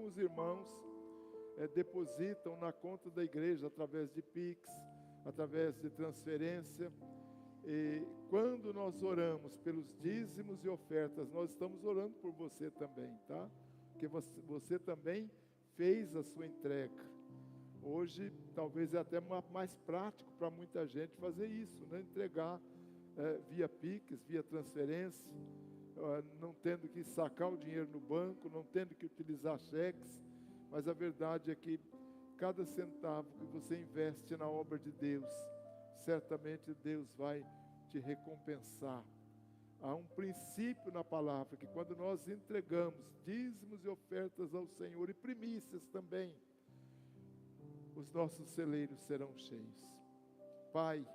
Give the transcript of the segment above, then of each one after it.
alguns irmãos depositam na conta da igreja através de Pix, através de transferência. E quando nós oramos pelos dízimos e ofertas, nós estamos orando por você também, tá? Porque você também fez a sua entrega. Hoje, talvez é até mais prático para muita gente fazer isso, né? Entregar via Pix, via transferência, não tendo que sacar o dinheiro no banco, não tendo que utilizar cheques. Mas a verdade é que cada centavo que você investe na obra de Deus, certamente Deus vai te recompensar. Há um princípio na palavra, que quando nós entregamos dízimos e ofertas ao Senhor, e primícias também, os nossos celeiros serão cheios. Pai,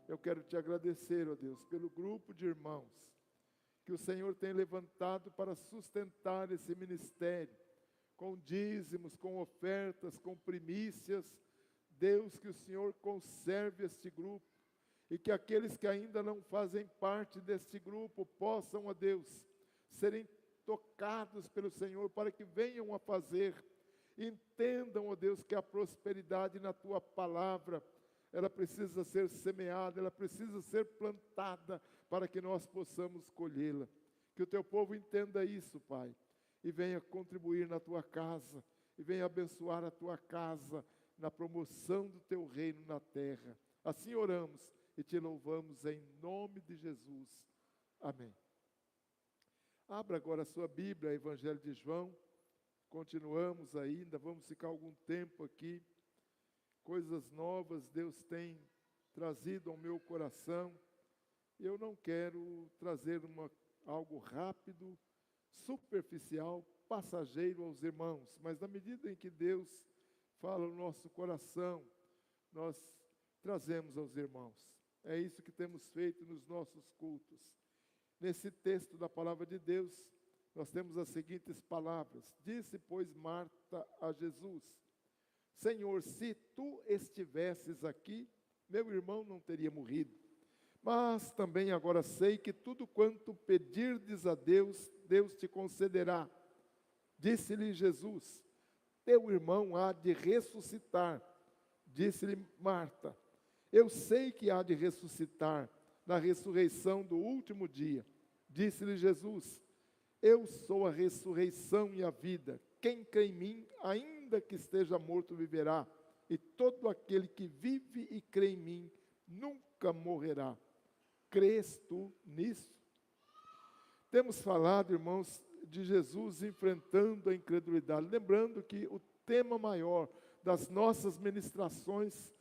eu quero te agradecer, ó Deus, pelo grupo de irmãos que o Senhor tem levantado para sustentar esse ministério, com dízimos, com ofertas, com primícias. Deus, que o Senhor conserve este grupo, e que aqueles que ainda não fazem parte deste grupo possam, ó Deus, serem tocados pelo Senhor para que venham a fazer. Entendam, ó Deus, que a prosperidade na Tua palavra, ela precisa ser semeada, ela precisa ser plantada para que nós possamos colhê-la. Que o Teu povo entenda isso, Pai, e venha contribuir na Tua casa, e venha abençoar a Tua casa, na promoção do Teu reino na terra. Assim oramos e Te louvamos em nome de Jesus. Amém. Abra agora a sua Bíblia, Evangelho de João. Continuamos ainda, vamos ficar algum tempo aqui. Coisas novas Deus tem trazido ao meu coração. Eu não quero trazer algo rápido, superficial, passageiro aos irmãos, mas na medida em que Deus fala no nosso coração, nós trazemos aos irmãos. É isso que temos feito nos nossos cultos. Nesse texto da palavra de Deus, nós temos as seguintes palavras: disse, pois, Marta a Jesus: Senhor, se Tu estivesses aqui, meu irmão não teria morrido. Mas também agora sei que tudo quanto pedirdes a Deus, Deus te concederá. Disse-lhe Jesus: teu irmão há de ressuscitar. Disse-lhe Marta: eu sei que há de ressuscitar na ressurreição do último dia. Disse-lhe Jesus: eu sou a ressurreição e a vida. Quem crê em mim, ainda que esteja morto, viverá. E todo aquele que vive e crê em mim, nunca morrerá. Crês tu nisso? Temos falado, irmãos, de Jesus enfrentando a incredulidade. Lembrando que o tema maior das nossas ministrações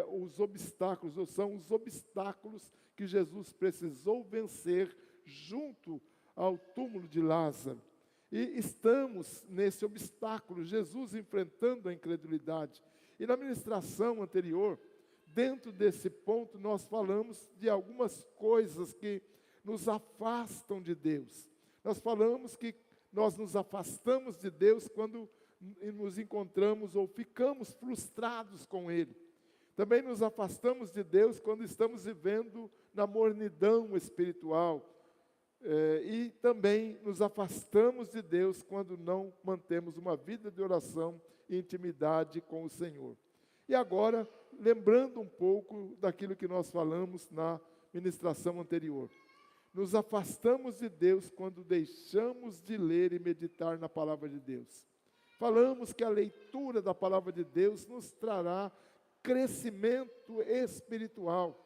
os obstáculos, ou são os obstáculos que Jesus precisou vencer junto ao túmulo de Lázaro. E estamos nesse obstáculo, Jesus enfrentando a incredulidade. E na ministração anterior, dentro desse ponto, nós falamos de algumas coisas que nos afastam de Deus. Nós falamos que nós nos afastamos de Deus quando nos encontramos ou ficamos frustrados com Ele. Também nos afastamos de Deus quando estamos vivendo na mornidão espiritual. E também nos afastamos de Deus quando não mantemos uma vida de oração e intimidade com o Senhor. E agora, lembrando um pouco daquilo que nós falamos na ministração anterior. Nos afastamos de Deus quando deixamos de ler e meditar na palavra de Deus. Falamos que a leitura da palavra de Deus nos trará crescimento espiritual.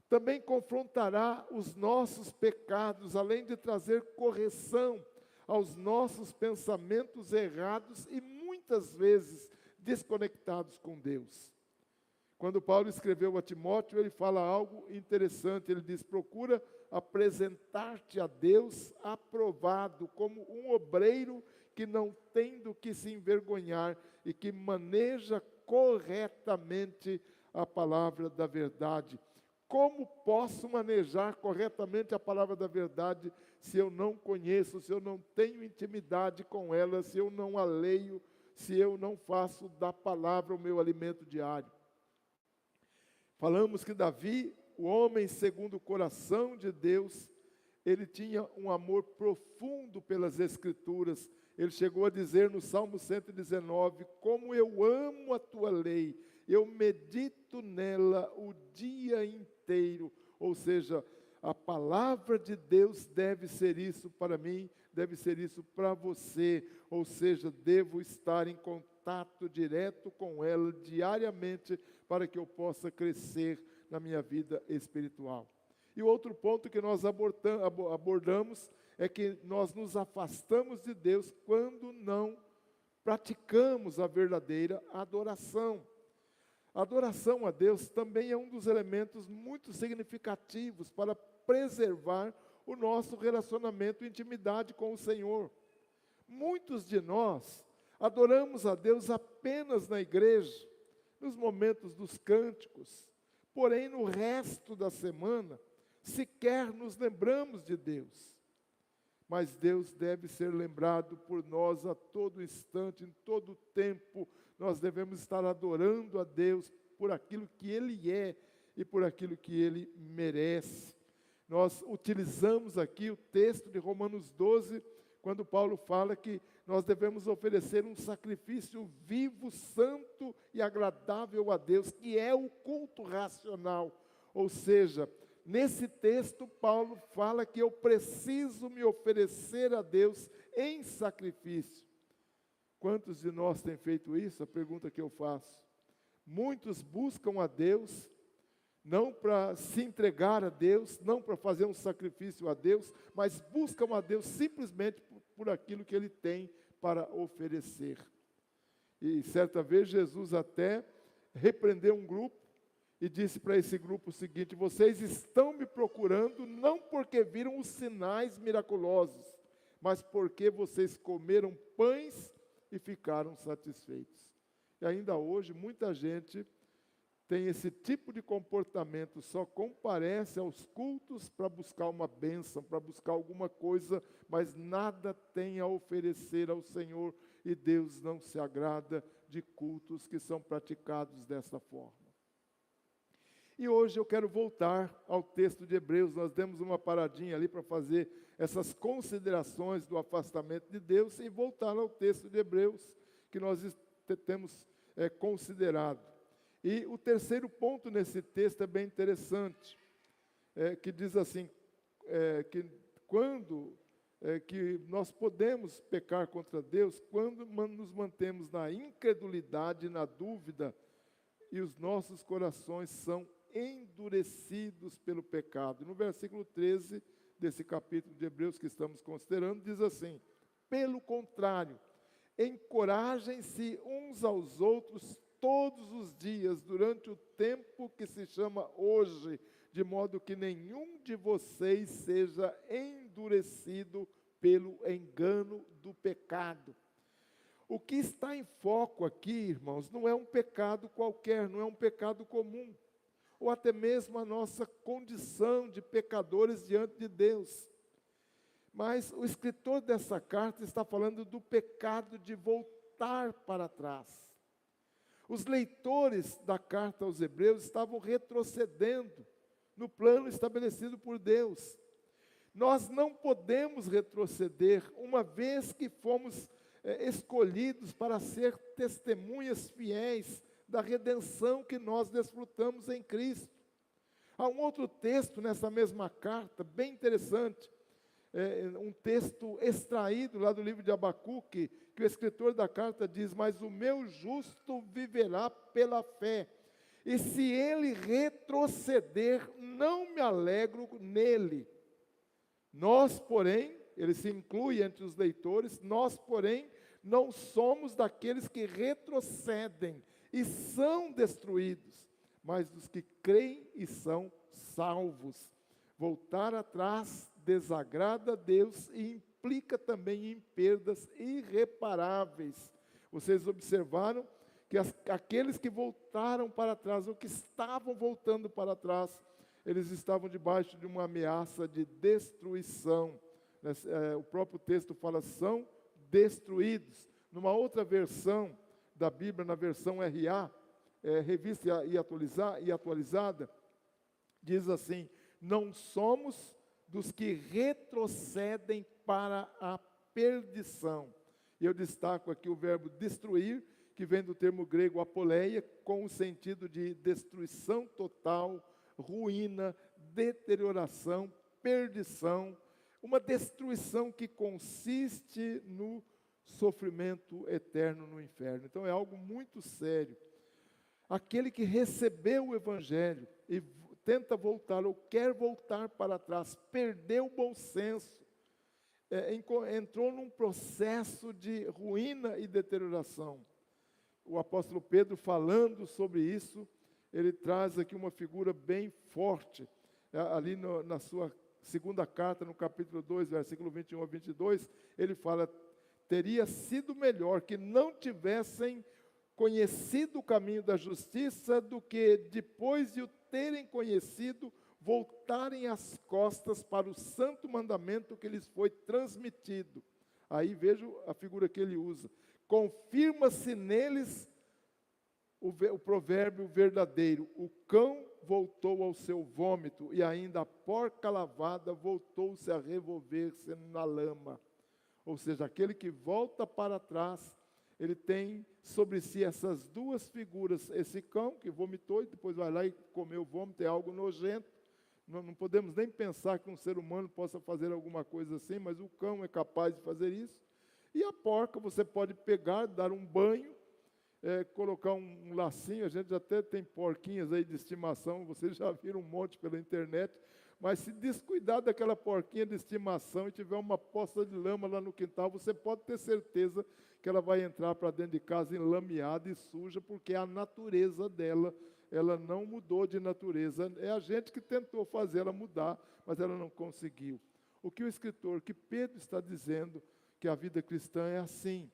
Também confrontará os nossos pecados, além de trazer correção aos nossos pensamentos errados e muitas vezes desconectados com Deus. Quando Paulo escreveu a Timóteo, ele fala algo interessante. Ele diz: procura apresentar-te a Deus aprovado, como um obreiro que não tem do que se envergonhar e que maneja corretamente a palavra da verdade. Como posso manejar corretamente a palavra da verdade se eu não conheço, se eu não tenho intimidade com ela, se eu não a leio, se eu não faço da palavra o meu alimento diário? Falamos que Davi, o homem segundo o coração de Deus, ele tinha um amor profundo pelas Escrituras. Ele chegou a dizer no Salmo 119, como eu amo a tua lei, eu medito nela o dia inteiro. Ou seja, a palavra de Deus deve ser isso para mim, deve ser isso para você. Ou seja, devo estar em contato direto com ela diariamente para que eu possa crescer na minha vida espiritual. E o outro ponto que nós abordamos é que nós nos afastamos de Deus quando não praticamos a verdadeira adoração. A adoração a Deus também é um dos elementos muito significativos para preservar o nosso relacionamento e intimidade com o Senhor. Muitos de nós adoramos a Deus apenas na igreja, nos momentos dos cânticos, porém no resto da semana sequer nos lembramos de Deus. Mas Deus deve ser lembrado por nós a todo instante, em todo tempo. Nós devemos estar adorando a Deus por aquilo que Ele é e por aquilo que Ele merece. Nós utilizamos aqui o texto de Romanos 12, quando Paulo fala que nós devemos oferecer um sacrifício vivo, santo e agradável a Deus, que é o culto racional. Ou seja, nesse texto, Paulo fala que eu preciso me oferecer a Deus em sacrifício. Quantos de nós têm feito isso? A pergunta que eu faço. Muitos buscam a Deus, não para se entregar a Deus, não para fazer um sacrifício a Deus, mas buscam a Deus simplesmente por aquilo que Ele tem para oferecer. E certa vez Jesus até repreendeu um grupo, e disse para esse grupo o seguinte: vocês estão me procurando não porque viram os sinais miraculosos, mas porque vocês comeram pães e ficaram satisfeitos. E ainda hoje muita gente tem esse tipo de comportamento, só comparece aos cultos para buscar uma bênção, para buscar alguma coisa, mas nada tem a oferecer ao Senhor, e Deus não se agrada de cultos que são praticados dessa forma. E hoje eu quero voltar ao texto de Hebreus. Nós demos uma paradinha ali para fazer essas considerações do afastamento de Deus e voltar ao texto de Hebreus que nós temos considerado. E o terceiro ponto nesse texto é bem interessante, que diz assim, que quando que nós podemos pecar contra Deus, quando nos mantemos na incredulidade, na dúvida, e os nossos corações são endurecidos pelo pecado. No versículo 13 desse capítulo de Hebreus que estamos considerando, diz assim: pelo contrário, encorajem-se uns aos outros todos os dias, durante o tempo que se chama hoje, de modo que nenhum de vocês seja endurecido pelo engano do pecado. O que está em foco aqui, irmãos, não é um pecado qualquer, não é um pecado comum, ou até mesmo a nossa condição de pecadores diante de Deus. Mas o escritor dessa carta está falando do pecado de voltar para trás. Os leitores da carta aos Hebreus estavam retrocedendo no plano estabelecido por Deus. Nós não podemos retroceder, uma vez que fomos escolhidos para ser testemunhas fiéis da redenção que nós desfrutamos em Cristo. Há um outro texto nessa mesma carta, bem interessante, um texto extraído lá do livro de Abacuque, que o escritor da carta diz: mas o meu justo viverá pela fé, e se ele retroceder, não me alegro nele. Nós, porém, ele se inclui entre os leitores, nós, porém, não somos daqueles que retrocedem e são destruídos, mas dos que creem e são salvos. Voltar atrás desagrada a Deus e implica também em perdas irreparáveis. Vocês observaram que aqueles que voltaram para trás, ou que estavam voltando para trás, eles estavam debaixo de uma ameaça de destruição. O próprio texto fala, são destruídos. Numa outra versão da Bíblia, na versão RA, revista e atualizada, diz assim: não somos dos que retrocedem para a perdição. E eu destaco aqui o verbo destruir, que vem do termo grego apoleia, com o sentido de destruição total, ruína, deterioração, perdição, uma destruição que consiste no sofrimento eterno no inferno. Então é algo muito sério. Aquele que recebeu o Evangelho e tenta voltar ou quer voltar para trás, perdeu o bom senso, entrou num processo de ruína e deterioração. O apóstolo Pedro, falando sobre isso, ele traz aqui uma figura bem forte, ali na sua segunda carta, no capítulo 2, versículo 21 a 22, ele fala: teria sido melhor que não tivessem conhecido o caminho da justiça do que, depois de o terem conhecido, voltarem as costas para o santo mandamento que lhes foi transmitido. Aí vejo a figura que ele usa. Confirma-se neles o provérbio verdadeiro: o cão voltou ao seu vômito, e ainda a porca lavada voltou-se a revolver-se na lama. Ou seja, aquele que volta para trás, ele tem sobre si essas duas figuras. Esse cão que vomitou e depois vai lá e comeu o vômito, é algo nojento. Não podemos nem pensar que um ser humano possa fazer alguma coisa assim, mas o cão é capaz de fazer isso. E a porca, você pode pegar, dar um banho, colocar um lacinho. A gente até tem porquinhas aí de estimação, vocês já viram um monte pela internet. Mas se descuidar daquela porquinha de estimação e tiver uma poça de lama lá no quintal, você pode ter certeza que ela vai entrar para dentro de casa enlameada e suja, porque a natureza dela, ela não mudou de natureza. É a gente que tentou fazer ela mudar, mas ela não conseguiu. O que o escritor, que Pedro está dizendo, que a vida cristã é assim.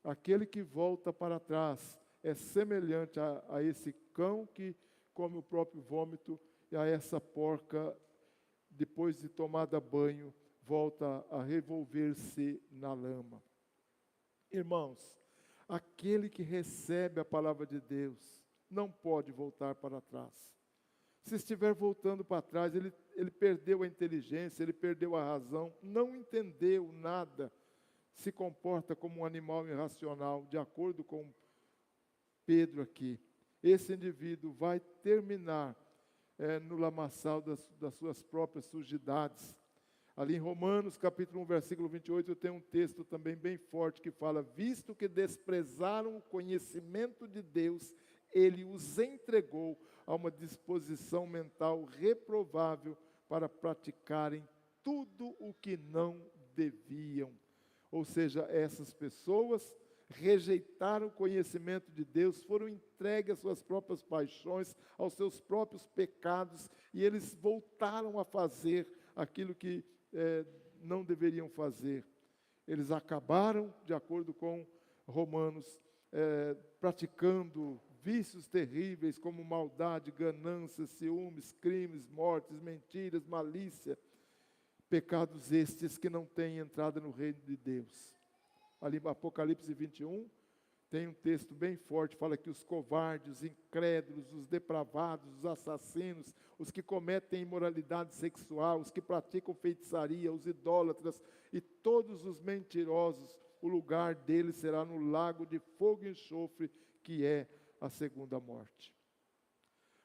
Aquele que volta para trás é semelhante a esse cão que come o próprio vômito, e a essa porca, depois de tomada banho, volta a revolver-se na lama. Irmãos, aquele que recebe a palavra de Deus não pode voltar para trás. Se estiver voltando para trás, ele perdeu a inteligência, ele perdeu a razão, não entendeu nada, se comporta como um animal irracional, de acordo com Pedro aqui. Esse indivíduo vai terminar no lamaçal das suas próprias sujidades. Ali em Romanos, capítulo 1, versículo 28, eu tenho um texto também bem forte que fala: visto que desprezaram o conhecimento de Deus, ele os entregou a uma disposição mental reprovável para praticarem tudo o que não deviam. Ou seja, essas pessoas rejeitaram o conhecimento de Deus, foram entregues às suas próprias paixões, aos seus próprios pecados, e eles voltaram a fazer aquilo que não deveriam fazer. Eles acabaram, de acordo com Romanos, praticando vícios terríveis como maldade, ganância, ciúmes, crimes, mortes, mentiras, malícia, pecados estes que não têm entrada no reino de Deus. Ali em Apocalipse 21, tem um texto bem forte, fala que os covardes, os incrédulos, os depravados, os assassinos, os que cometem imoralidade sexual, os que praticam feitiçaria, os idólatras e todos os mentirosos, o lugar deles será no lago de fogo e enxofre, que é a segunda morte.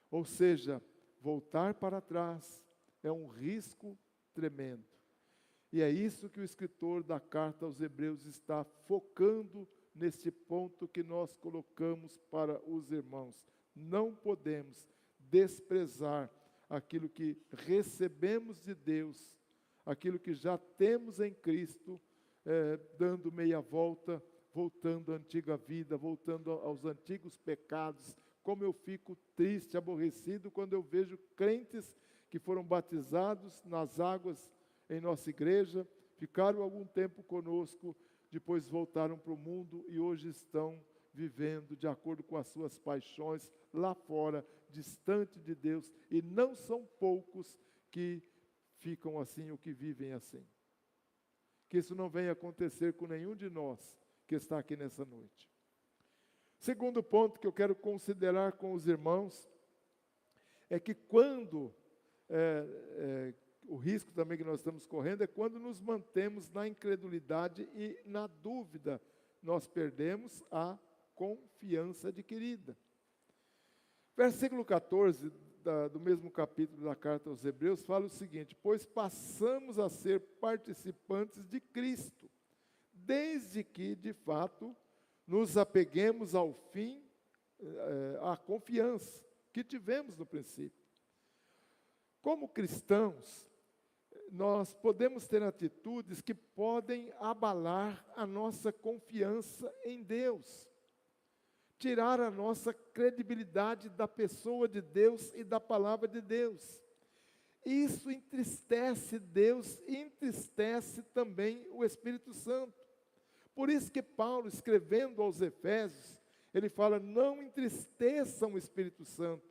Ou seja, voltar para trás é um risco tremendo. E é isso que o escritor da carta aos Hebreus está focando neste ponto que nós colocamos para os irmãos. Não podemos desprezar aquilo que recebemos de Deus, aquilo que já temos em Cristo, dando meia volta, voltando à antiga vida, voltando aos antigos pecados. Como eu fico triste, aborrecido, quando eu vejo crentes que foram batizados nas águas em nossa igreja, ficaram algum tempo conosco, depois voltaram para o mundo e hoje estão vivendo de acordo com as suas paixões lá fora, distante de Deus, e não são poucos que ficam assim ou que vivem assim. Que isso não venha acontecer com nenhum de nós que está aqui nessa noite. Segundo ponto que eu quero considerar com os irmãos é que quando o risco também que nós estamos correndo é quando nos mantemos na incredulidade e na dúvida nós perdemos a confiança adquirida. Versículo 14 do mesmo capítulo da carta aos Hebreus fala o seguinte: pois passamos a ser participantes de Cristo, desde que, de fato, nos apeguemos ao fim, à confiança que tivemos no princípio. Como cristãos, nós podemos ter atitudes que podem abalar a nossa confiança em Deus, tirar a nossa credibilidade da pessoa de Deus e da palavra de Deus. Isso entristece Deus e entristece também o Espírito Santo. Por isso que Paulo, escrevendo aos Efésios, ele fala: não entristeçam o Espírito Santo,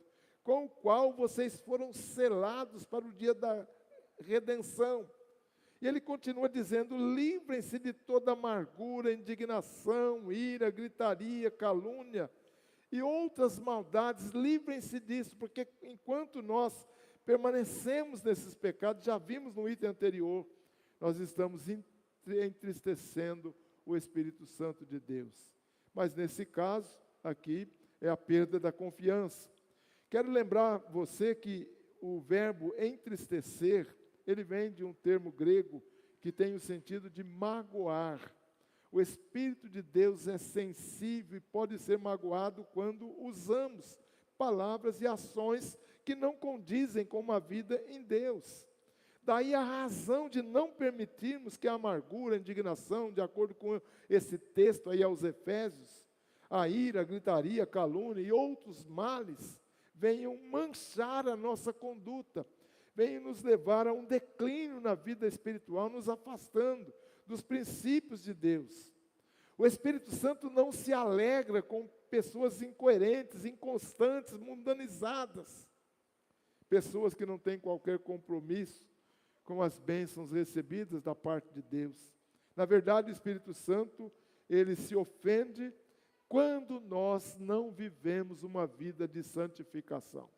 com o qual vocês foram selados para o dia da redenção. E ele continua dizendo: livrem-se de toda amargura, indignação, ira, gritaria, calúnia e outras maldades. Livrem-se disso, porque enquanto nós permanecemos nesses pecados, já vimos no item anterior, nós estamos entristecendo o Espírito Santo de Deus. Mas nesse caso aqui é a perda da confiança. Quero lembrar você que o verbo entristecer, ele vem de um termo grego que tem o sentido de magoar. O Espírito de Deus é sensível e pode ser magoado quando usamos palavras e ações que não condizem com uma vida em Deus. Daí a razão de não permitirmos que a amargura, a indignação, de acordo com esse texto aí aos Efésios, a ira, a gritaria, a calúnia e outros males venham manchar a nossa conduta, venham nos levar a um declínio na vida espiritual, nos afastando dos princípios de Deus. O Espírito Santo não se alegra com pessoas incoerentes, inconstantes, mundanizadas, pessoas que não têm qualquer compromisso com as bênçãos recebidas da parte de Deus. Na verdade, o Espírito Santo, ele se ofende quando nós não vivemos uma vida de santificação.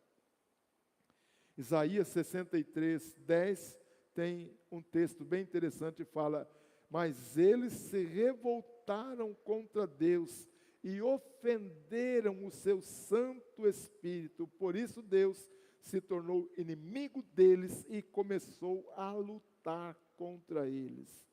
Isaías 63, 10, tem um texto bem interessante e fala: mas eles se revoltaram contra Deus e ofenderam o seu Santo Espírito. Por isso Deus se tornou inimigo deles e começou a lutar contra eles.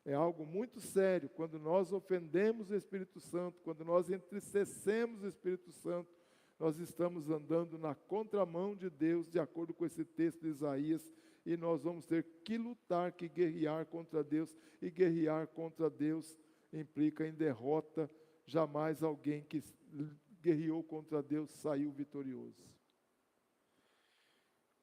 É algo muito sério quando nós ofendemos o Espírito Santo, quando nós entristecemos o Espírito Santo, nós estamos andando na contramão de Deus, de acordo com esse texto de Isaías, e nós vamos ter que lutar, que guerrear contra Deus, e guerrear contra Deus implica em derrota. Jamais alguém que guerreou contra Deus saiu vitorioso.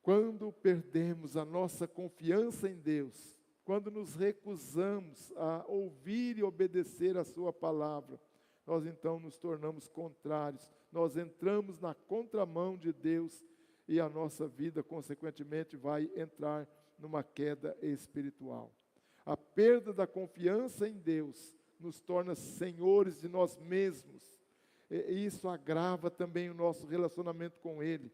Quando perdemos a nossa confiança em Deus, quando nos recusamos a ouvir e obedecer a sua palavra, nós então nos tornamos contrários, nós entramos na contramão de Deus e a nossa vida, consequentemente, vai entrar numa queda espiritual. A perda da confiança em Deus nos torna senhores de nós mesmos, e isso agrava também o nosso relacionamento com Ele.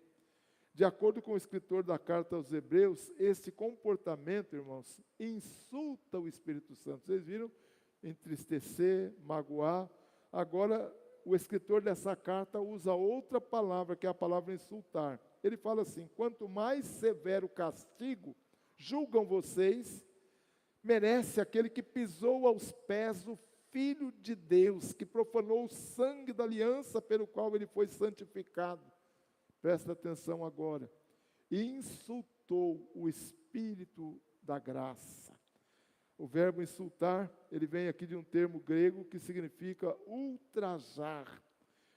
De acordo com o escritor da carta aos Hebreus, esse comportamento, irmãos, insulta o Espírito Santo. Vocês viram? Entristecer, magoar. Agora, o escritor dessa carta usa outra palavra, que é a palavra insultar. Ele fala assim: quanto mais severo castigo julgam vocês, merece aquele que pisou aos pés o Filho de Deus, que profanou o sangue da aliança pelo qual ele foi santificado. Presta atenção agora. Insultou o Espírito da graça. O verbo insultar, ele vem aqui de um termo grego que significa ultrajar.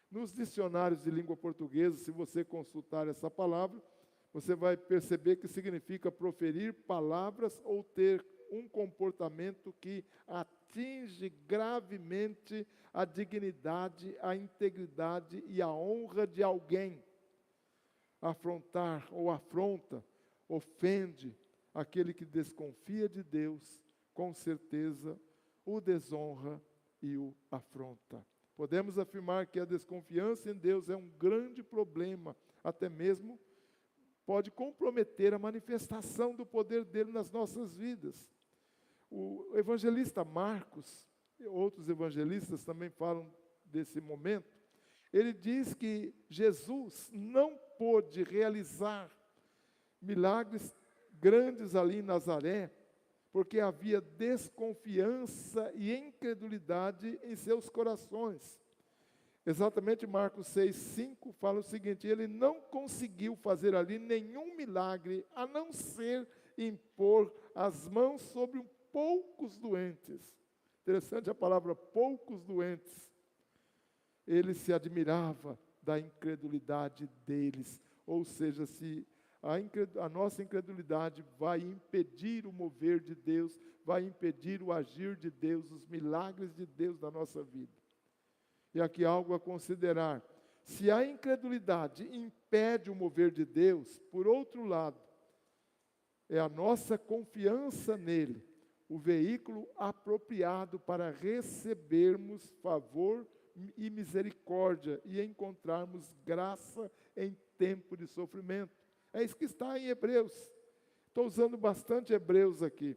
Nos dicionários de língua portuguesa, se você consultar essa palavra, você vai perceber que significa proferir palavras ou ter um comportamento que atinge gravemente a dignidade, a integridade e a honra de alguém. Afrontar ou afronta, ofende aquele que desconfia de Deus, com certeza o desonra e o afronta. Podemos afirmar que a desconfiança em Deus é um grande problema, até mesmo pode comprometer a manifestação do poder dele nas nossas vidas. O evangelista Marcos, outros evangelistas também falam desse momento, ele diz que Jesus não pôde realizar milagres grandes ali em Nazaré, porque havia desconfiança e incredulidade em seus corações. Exatamente Marcos 6,5 fala o seguinte: ele não conseguiu fazer ali nenhum milagre, a não ser impor as mãos sobre poucos doentes. Interessante a palavra poucos doentes. Ele se admirava da incredulidade deles, ou seja, se a nossa incredulidade vai impedir o mover de Deus, vai impedir o agir de Deus, os milagres de Deus na nossa vida. E aqui algo a considerar: se a incredulidade impede o mover de Deus, por outro lado, é a nossa confiança nele, o veículo apropriado para recebermos favor e misericórdia e encontrarmos graça em tempo de sofrimento. É isso que está em Hebreus. Estou usando bastante Hebreus aqui.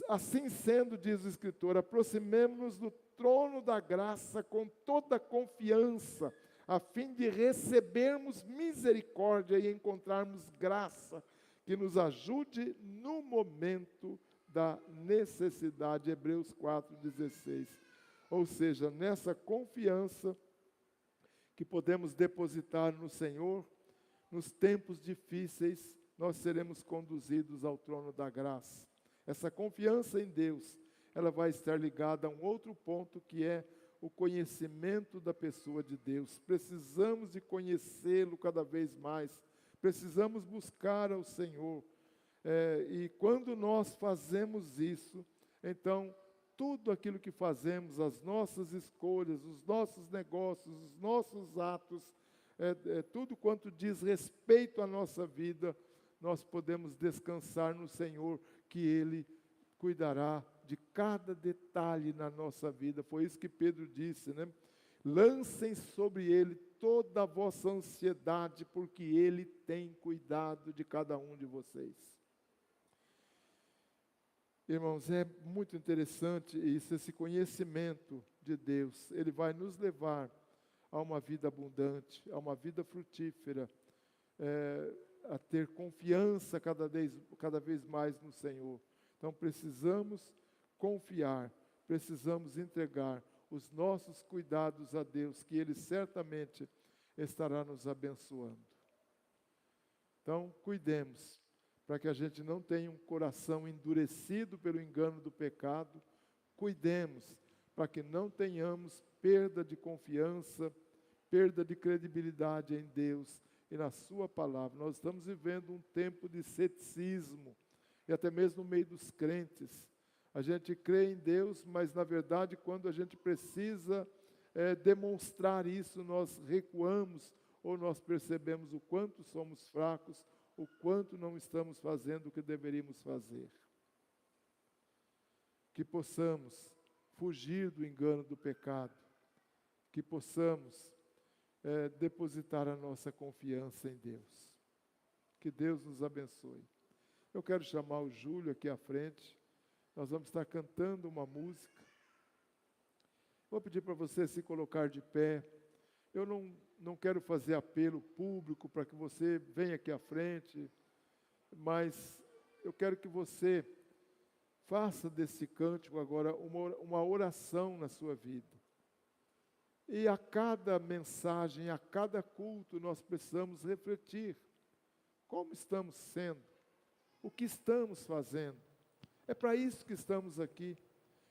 Assim sendo, diz o escritor, aproximemo-nos do trono da graça com toda confiança, a fim de recebermos misericórdia e encontrarmos graça que nos ajude no momento da necessidade. Hebreus 4,16. Ou seja, nessa confiança que podemos depositar no Senhor, nos tempos difíceis, nós seremos conduzidos ao trono da graça. Essa confiança em Deus, ela vai estar ligada a um outro ponto, que é o conhecimento da pessoa de Deus. Precisamos de conhecê-lo cada vez mais, precisamos buscar ao Senhor. E quando nós fazemos isso, então, tudo aquilo que fazemos, as nossas escolhas, os nossos negócios, os nossos atos, tudo quanto diz respeito à nossa vida, nós podemos descansar no Senhor, que Ele cuidará de cada detalhe na nossa vida. Foi isso que Pedro disse, né? Lancem sobre Ele toda a vossa ansiedade, porque Ele tem cuidado de cada um de vocês. Irmãos, é muito interessante isso, esse conhecimento de Deus. Ele vai nos levar a uma vida abundante, a uma vida frutífera, a ter confiança cada vez mais no Senhor. Então precisamos confiar, precisamos entregar os nossos cuidados a Deus, que Ele certamente estará nos abençoando. Então, cuidemos, para que a gente não tenha um coração endurecido pelo engano do pecado. Cuidemos, para que não tenhamos perda de confiança, perda de credibilidade em Deus e na sua palavra. Nós estamos vivendo um tempo de ceticismo, e até mesmo no meio dos crentes. A gente crê em Deus, mas na verdade quando a gente precisa demonstrar isso, nós recuamos, ou nós percebemos o quanto somos fracos, o quanto não estamos fazendo o que deveríamos fazer. Que possamos fugir do engano do pecado, que possamos depositar a nossa confiança em Deus. Que Deus nos abençoe. Eu quero chamar o Júlio aqui à frente. Nós vamos estar cantando uma música. Vou pedir para você se colocar de pé. Eu não quero fazer apelo público para que você venha aqui à frente, mas eu quero que você faça desse cântico agora uma oração na sua vida. E a cada mensagem, a cada culto, nós precisamos refletir. Como estamos sendo? O que estamos fazendo? É para isso que estamos aqui.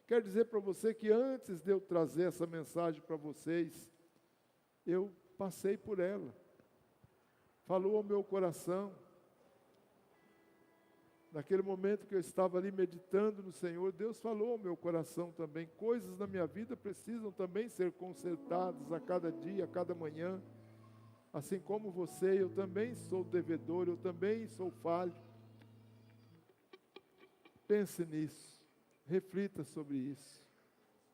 Quero dizer para você que antes de eu trazer essa mensagem para vocês, eu passei por ela. Falou ao meu coração. Naquele momento que eu estava ali meditando no Senhor, Deus falou ao meu coração também. Coisas na minha vida precisam também ser consertadas a cada dia, a cada manhã. Assim como você, eu também sou devedor, eu também sou falho. Pense nisso, reflita sobre isso.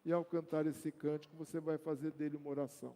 E ao cantar esse cântico, você vai fazer dele uma oração.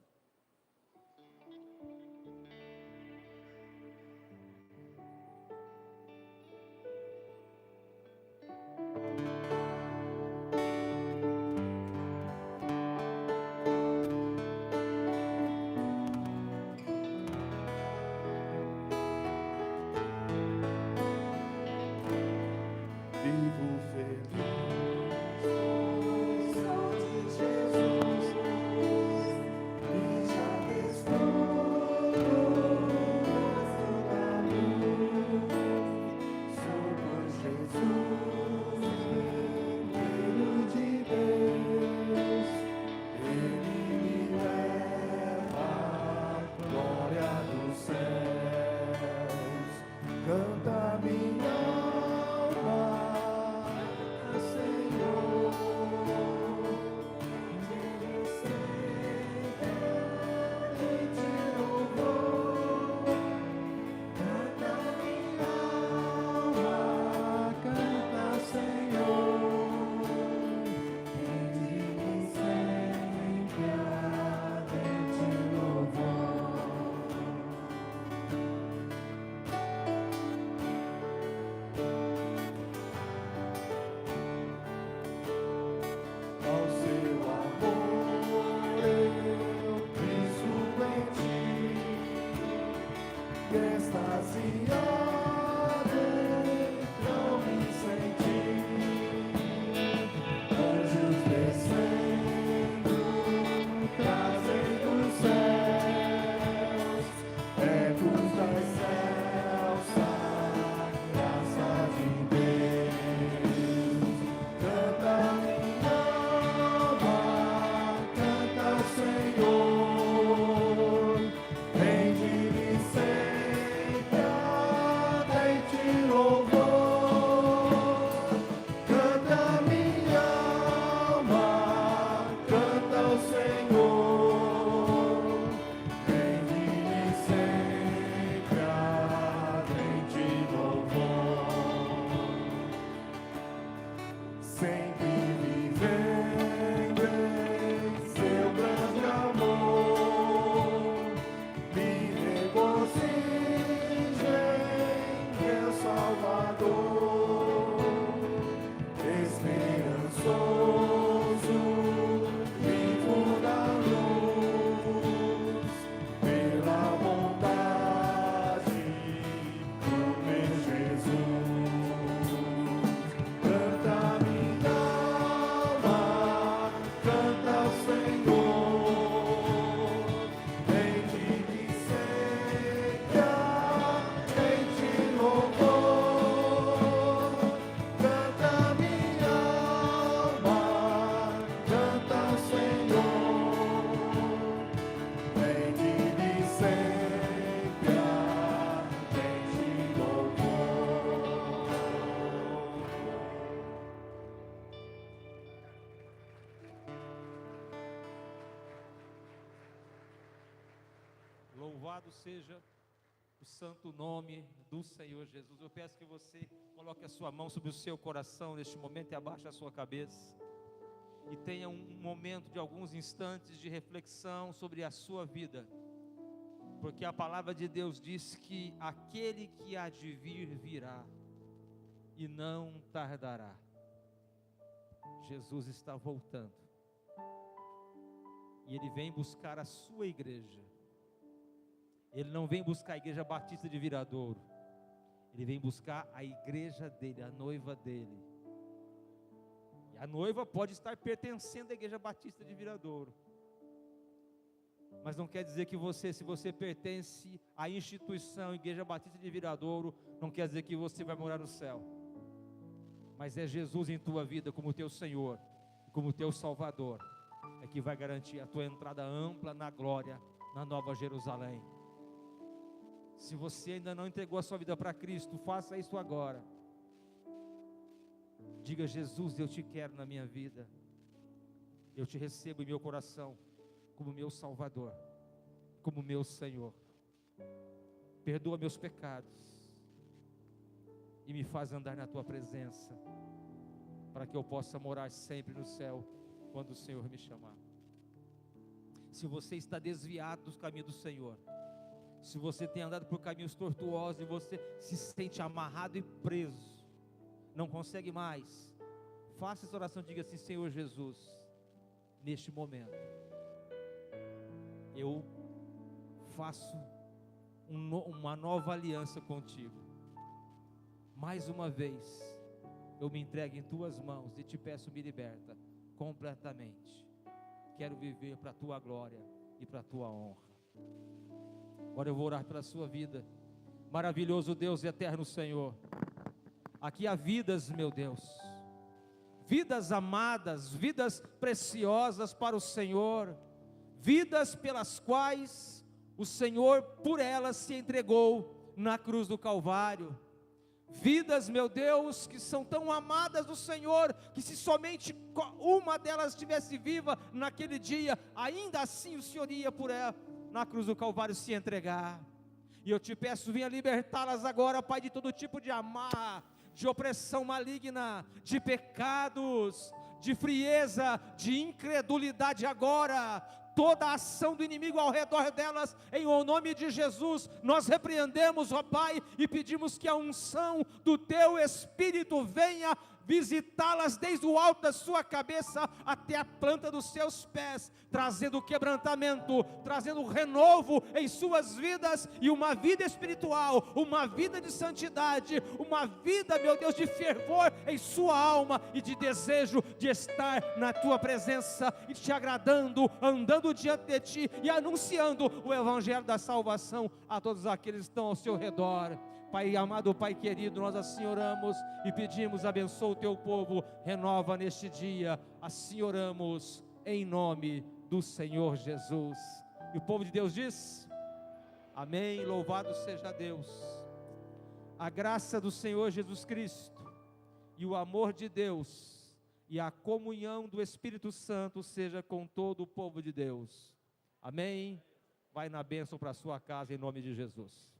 Louvado seja o santo nome do Senhor Jesus. Eu peço que você coloque a sua mão sobre o seu coração neste momento e abaixe a sua cabeça. E tenha um momento de alguns instantes de reflexão sobre a sua vida. Porque a palavra de Deus diz que aquele que há de vir, virá. E não tardará. Jesus está voltando. E Ele vem buscar a sua igreja. Ele não vem buscar a igreja batista de Viradouro. Ele vem buscar a igreja dele, a noiva dele. E a noiva pode estar pertencendo à igreja batista de Viradouro. Mas não quer dizer que você, se você pertence à instituição Igreja Batista de Viradouro, não quer dizer que você vai morar no céu. Mas é Jesus em tua vida como teu Senhor, como teu Salvador, é que vai garantir a tua entrada ampla na glória, na Nova Jerusalém. Se você ainda não entregou a sua vida para Cristo, faça isso agora. Diga: Jesus, eu te quero na minha vida. Eu te recebo em meu coração como meu Salvador, como meu Senhor. Perdoa meus pecados e me faz andar na tua presença, para que eu possa morar sempre no céu quando o Senhor me chamar. Se você está desviado dos caminhos do Senhor, se você tem andado por caminhos tortuosos e você se sente amarrado e preso, não consegue mais, faça essa oração, diga assim: Senhor Jesus, neste momento eu faço uma nova aliança contigo. Mais uma vez eu me entrego em tuas mãos e te peço, me liberta completamente. Quero viver para a tua glória e para a tua honra. Agora eu vou orar pela sua vida. Maravilhoso Deus e eterno Senhor, aqui há vidas, meu Deus, vidas amadas, vidas preciosas para o Senhor, vidas pelas quais o Senhor por elas se entregou na cruz do Calvário. Vidas, meu Deus, que são tão amadas do Senhor, que se somente uma delas estivesse viva naquele dia, ainda assim o Senhor ia por ela na cruz do Calvário se entregar. E eu te peço, venha libertá-las agora, Pai, de todo tipo de amarra, de opressão maligna, de pecados, de frieza, de incredulidade agora. Toda a ação do inimigo ao redor delas, em nome de Jesus, nós repreendemos, ó Pai, e pedimos que a unção do Teu Espírito venha visitá-las desde o alto da sua cabeça até a planta dos seus pés, trazendo quebrantamento, trazendo renovo em suas vidas, e uma vida espiritual, uma vida de santidade, uma vida, meu Deus, de fervor em sua alma, e de desejo de estar na tua presença, e te agradando, andando diante de ti, e anunciando o evangelho da salvação a todos aqueles que estão ao seu redor. Pai amado, Pai querido, nós assim oramos e pedimos, abençoa o teu povo, renova neste dia, assim oramos, em nome do Senhor Jesus. E o povo de Deus diz, amém, louvado seja Deus. A graça do Senhor Jesus Cristo, e o amor de Deus, e a comunhão do Espírito Santo seja com todo o povo de Deus, amém. Vai na bênção para a sua casa, em nome de Jesus.